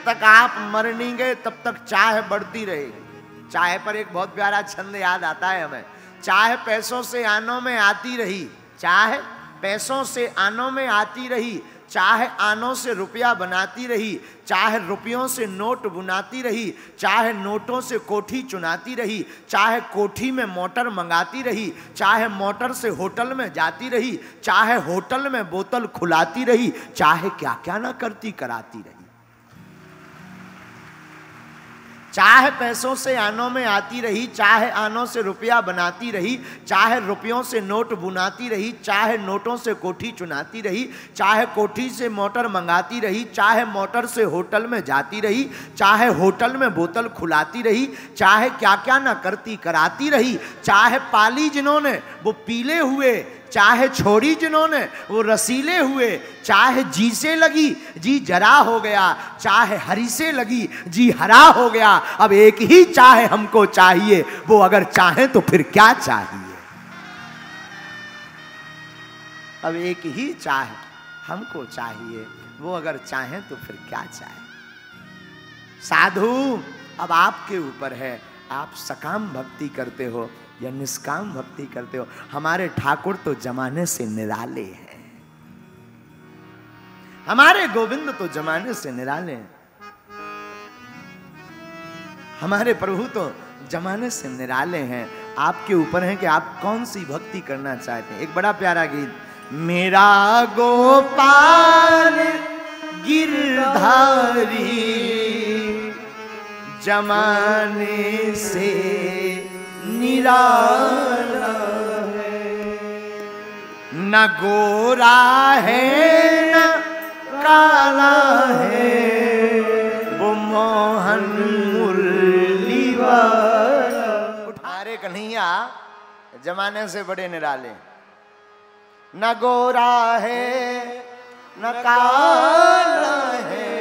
जब तक आप मर नहीं गए तब तक चाह बढ़ती रहेगी। चाह पर एक बहुत प्यारा छंद याद आता है हमें। चाह पैसों से आनों में आती रही, चाह पैसों से आनों में आती रही, चाहे आनों से रुपया बनाती रही, चाहे रुपयों से नोट बुनाती रही, चाहे नोटों से कोठी चुनाती रही, चाहे कोठी में मोटर मंगाती रही, चाहे मोटर से होटल में जाती रही, चाहे होटल में बोतल खुलाती रही, चाहे क्या क्या ना करती कराती रही। चाहे पैसों से आनों में आती रही, चाहे आनों से रुपया बनाती रही, चाहे रुपयों से नोट बुनाती रही, चाहे नोटों से कोठी चुनाती रही, चाहे कोठी से मोटर मंगाती रही, चाहे मोटर से होटल में जाती रही, चाहे होटल में बोतल खुलाती रही, चाहे क्या क्या ना करती कराती रही। चाहे पाली जिन्होंने वो पीले हुए, चाहे छोड़ी जिन्होंने वो रसीले हुए, चाहे जी से लगी जी जरा हो गया, चाहे हरी से लगी जी हरा हो गया। अब एक ही चाहे हमको चाहिए, वो अगर चाहे तो फिर क्या चाहिए। अब एक ही चाहे हमको चाहिए, वो अगर चाहे तो फिर क्या चाहिए। साधु अब आपके ऊपर है, आप सकाम भक्ति करते हो या निष्काम भक्ति करते हो। हमारे ठाकुर तो जमाने से निराले हैं, हमारे गोविंद तो जमाने से निराले हैं, हमारे प्रभु तो जमाने से निराले हैं। आपके ऊपर है कि आप कौन सी भक्ति करना चाहते हैं। एक बड़ा प्यारा गीत, मेरा गोपाल गिरधारी जमाने से निराला है, न गोरा है न काला है, वो मोहन मुरली वाला। उठारे कन्हैया जमाने से बड़े निराले, न गोरा है न काला है,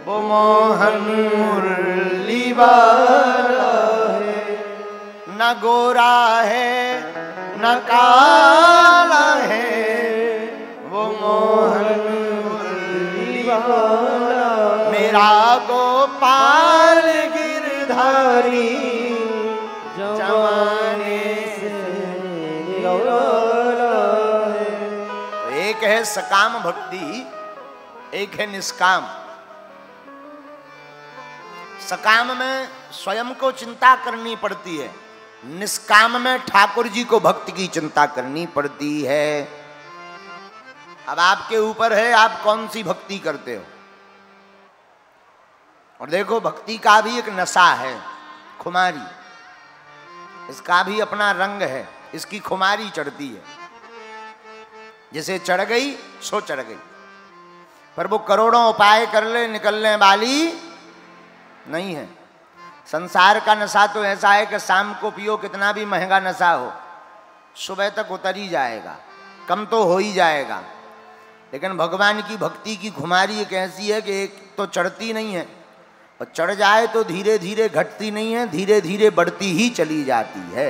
वो मोहन मुरली वाला है, न गोरा है न काला है, वो मोहन मुरली वाला। मेरा गोपाल गिरधारी जमाने से निराला है। तो एक है सकाम भक्ति, एक है निष्काम। सकाम में स्वयं को चिंता करनी पड़ती है, निष्काम में ठाकुर जी को भक्ति की चिंता करनी पड़ती है। अब आपके ऊपर है आप कौन सी भक्ति करते हो। और देखो भक्ति का भी एक नशा है, खुमारी, इसका भी अपना रंग है, इसकी खुमारी चढ़ती है। जिसे चढ़ गई सो चढ़ गई, पर वो करोड़ों उपाय कर ले निकलने वाली नहीं है। संसार का नशा तो ऐसा है कि शाम को पियो, कितना भी महंगा नशा हो, सुबह तक उतर ही जाएगा, कम तो हो ही जाएगा। लेकिन भगवान की भक्ति की खुमारी एक ऐसी है कि एक तो चढ़ती नहीं है, और चढ़ जाए तो धीरे धीरे घटती नहीं है, धीरे धीरे बढ़ती ही चली जाती है।